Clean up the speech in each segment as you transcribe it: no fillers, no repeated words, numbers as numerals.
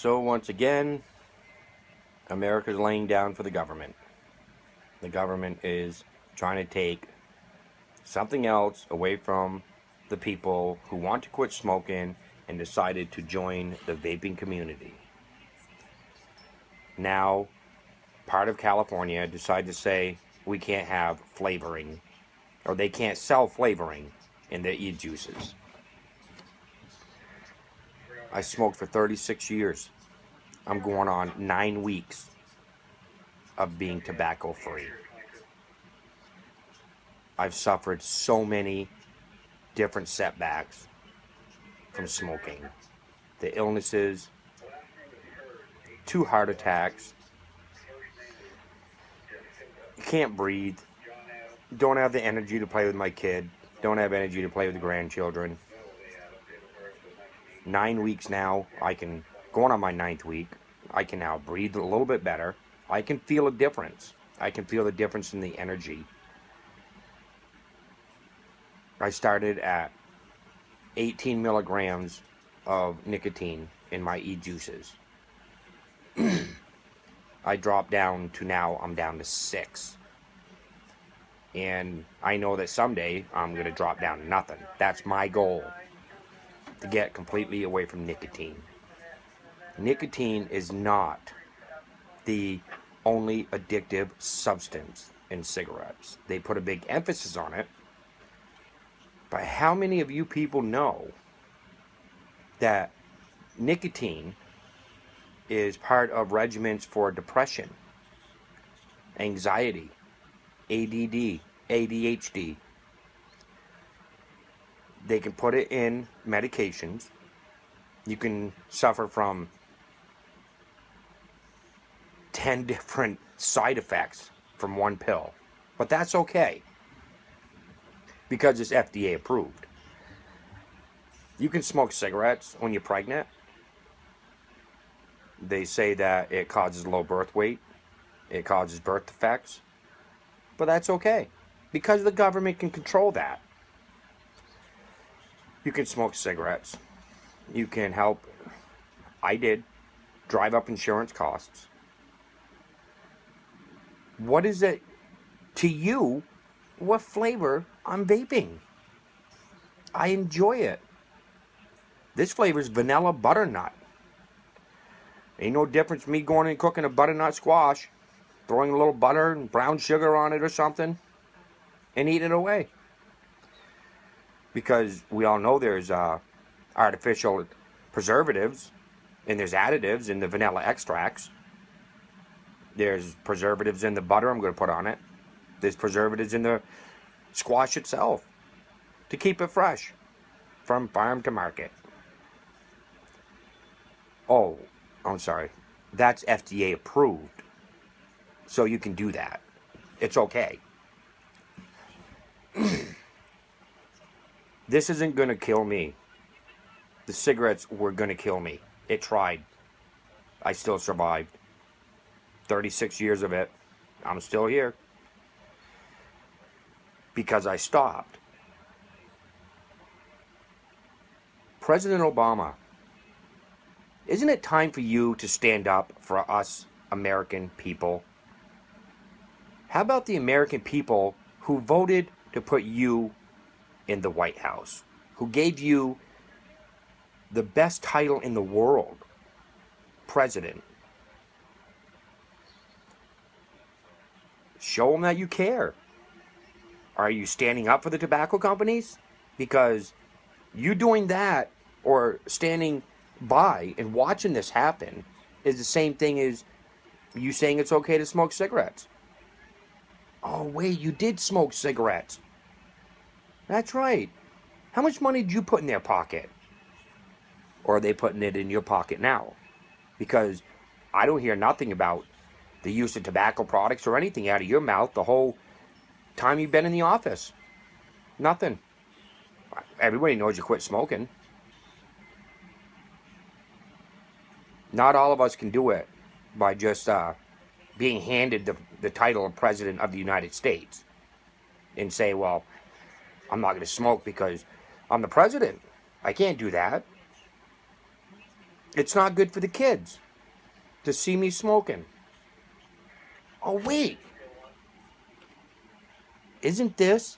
So once again, America's laying down for the government. The government is trying to take something else away from the people who want to quit smoking and decided to join the vaping community. Now, part of California decided to say we can't have flavoring, or they can't sell flavoring in their e-juices. I smoked for 36 years. I'm going on 9 weeks of being tobacco free. I've suffered so many different setbacks from smoking. The illnesses, 2 heart attacks, can't breathe, don't have the energy to play with my kid, don't have energy to play with the grandchildren. 9 weeks now, going on my 9th week, I can now breathe a little bit better. I can feel a difference. I can feel the difference in the energy. I started at 18 milligrams of nicotine in my e-juices. I dropped down to now I'm down to 6. And I know that someday I'm going to drop down to nothing. That's my goal, to get completely away from nicotine. Nicotine is not the only addictive substance in cigarettes. They put a big emphasis on it. But how many of you people know that nicotine is part of regimens for depression, anxiety, ADD, ADHD? They can put it in medications. You can suffer from 10 different side effects from one pill. But that's okay, because it's FDA approved. You can smoke cigarettes when you're pregnant. They say that it causes low birth weight. It causes birth defects. But that's okay, because the government can control that. You can smoke cigarettes. You can help, I did, drive up insurance costs. What is it to you? What flavor I'm vaping? I enjoy it. This flavor is vanilla butternut. Ain't no difference me going and cooking a butternut squash, throwing a little butter and brown sugar on it or something, and eating it away. Because we all know there's artificial preservatives, and there's additives in the vanilla extracts. There's preservatives in the butter I'm going to put on it. There's preservatives in the squash itself to keep it fresh from farm to market. Oh, I'm sorry. That's FDA approved. So you can do that. It's okay. This isn't going to kill me. The cigarettes were going to kill me. It tried. I still survived. 36 years of it. I'm still here. Because I stopped. President Obama, isn't it time for you to stand up for us American people? How about the American people who voted to put you in the White House, who gave you the best title in the world, president? Show them that you care. Are you standing up for the tobacco companies? Because you doing that or standing by and watching this happen is the same thing as you saying it's okay to smoke cigarettes. Oh, wait, you did smoke cigarettes. That's right. How much money did you put in their pocket? Or are they putting it in your pocket now? Because I don't hear nothing about the use of tobacco products or anything out of your mouth the whole time you've been in the office. Nothing. Everybody knows you quit smoking. Not all of us can do it by just being handed the title of President of the United States and say, well, I'm not going to smoke because I'm the president. I can't do that. It's not good for the kids to see me smoking. Oh, wait. Isn't this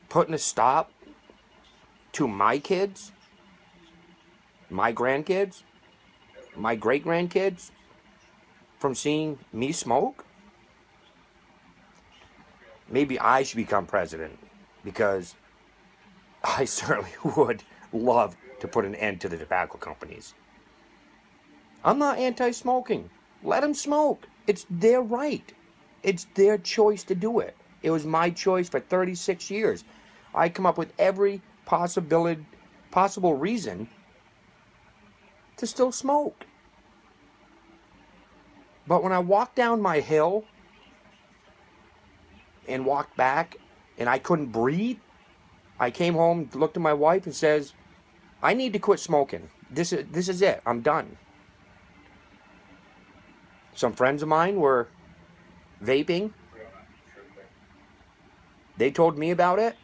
putting a stop to my kids, my grandkids, my great-grandkids from seeing me smoke? Maybe I should become president, because I certainly would love to put an end to the tobacco companies. I'm not anti-smoking. Let them smoke. It's their right. It's their choice to do it. It was my choice for 36 years. I come up with every possible reason to still smoke. But when I walked down my hill and walked back and I couldn't breathe, I came home, looked at my wife and says, I need to quit smoking. This is it. I'm done. Some friends of mine were vaping. They told me about it.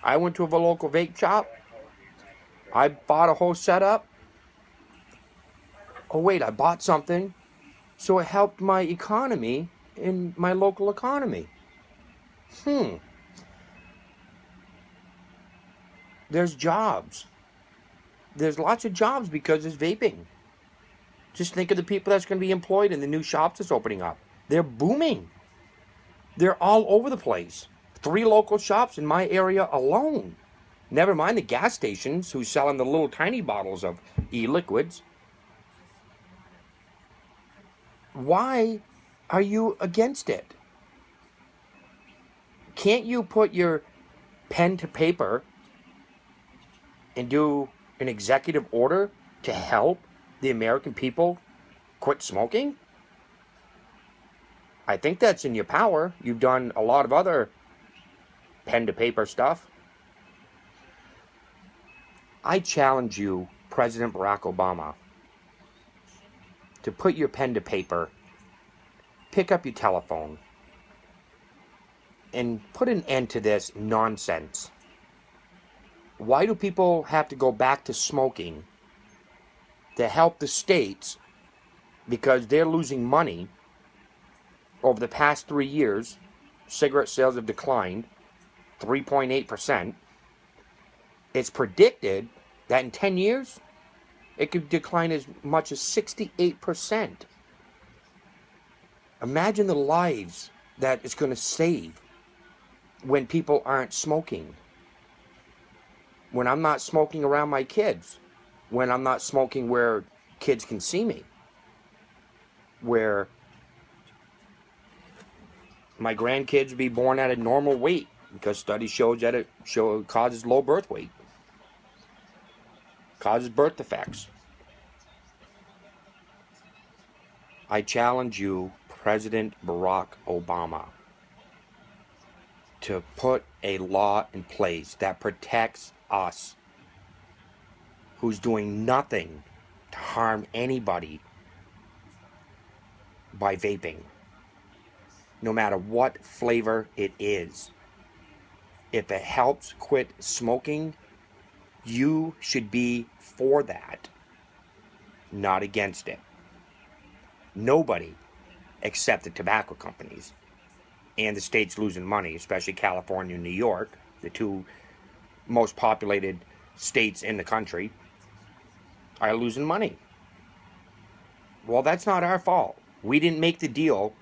I went to a local vape shop. I bought a whole setup. Oh wait, I bought something. So it helped my economy in my local economy. There's jobs. There's lots of jobs because there's vaping. Just think of the people that's going to be employed in the new shops that's opening up. They're booming. They're all over the place. 3 local shops in my area alone. Never mind the gas stations who's selling the little tiny bottles of e-liquids. Why are you against it? Can't you put your pen to paper and do an executive order to help the American people quit smoking? I think that's in your power. You've done a lot of other pen to paper stuff. I challenge you, President Barack Obama, to put your pen to paper, pick up your telephone, and put an end to this nonsense. Why do people have to go back to smoking to help the states because they're losing money? Over the past 3 years, cigarette sales have declined 3.8%. It's predicted that in 10 years, it could decline as much as 68%. Imagine the lives that it's going to save when people aren't smoking. When I'm not smoking around my kids. When I'm not smoking where kids can see me. Where my grandkids be born at a normal weight, because studies show that it causes low birth weight. Causes birth defects. I challenge you, President Barack Obama, to put a law in place that protects us, who's doing nothing to harm anybody by vaping, no matter what flavor it is. If it helps quit smoking, you should be for that, not against it. Nobody except the tobacco companies and the states losing money, especially California and New York, the 2 most populated states in the country, are losing money. Well, that's not our fault. We didn't make the deal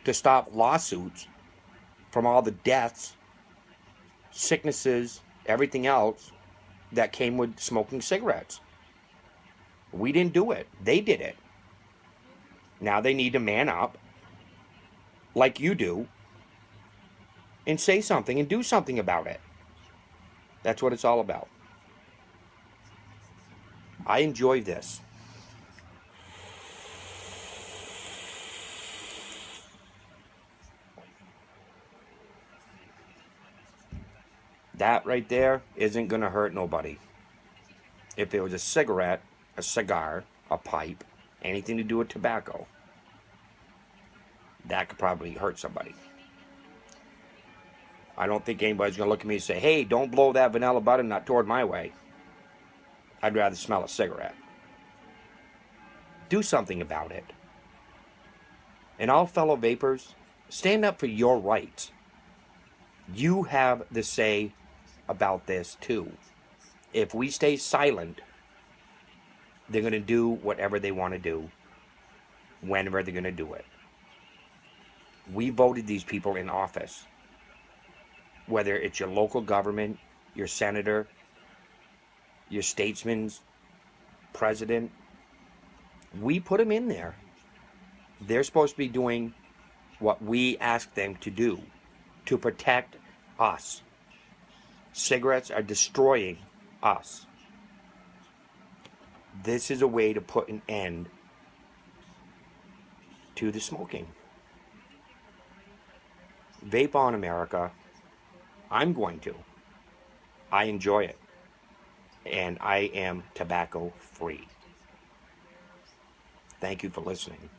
to stop lawsuits from all the deaths, sicknesses, everything else that came with smoking cigarettes. We didn't do it. They did it. Now they need to man up, like you do, and say something and do something about it. That's what it's all about. I enjoy this. That right there isn't going to hurt nobody. If it was a cigarette, a cigar, a pipe, anything to do with tobacco, that could probably hurt somebody. I don't think anybody's going to look at me and say, hey, don't blow that vanilla butternut toward my way. I'd rather smell a cigarette. Do something about it. And all fellow vapors, stand up for your rights. You have the say about this too. If we stay silent, they're going to do whatever they want to do, whenever they're going to do it. We voted these people in office. Whether it's your local government, your senator, your statesman's president, we put them in there. They're supposed to be doing what we ask them to do to protect us. Cigarettes are destroying us. This is a way to put an end to the smoking. Vape on, America. I'm going to. I enjoy it. And I am tobacco free. Thank you for listening.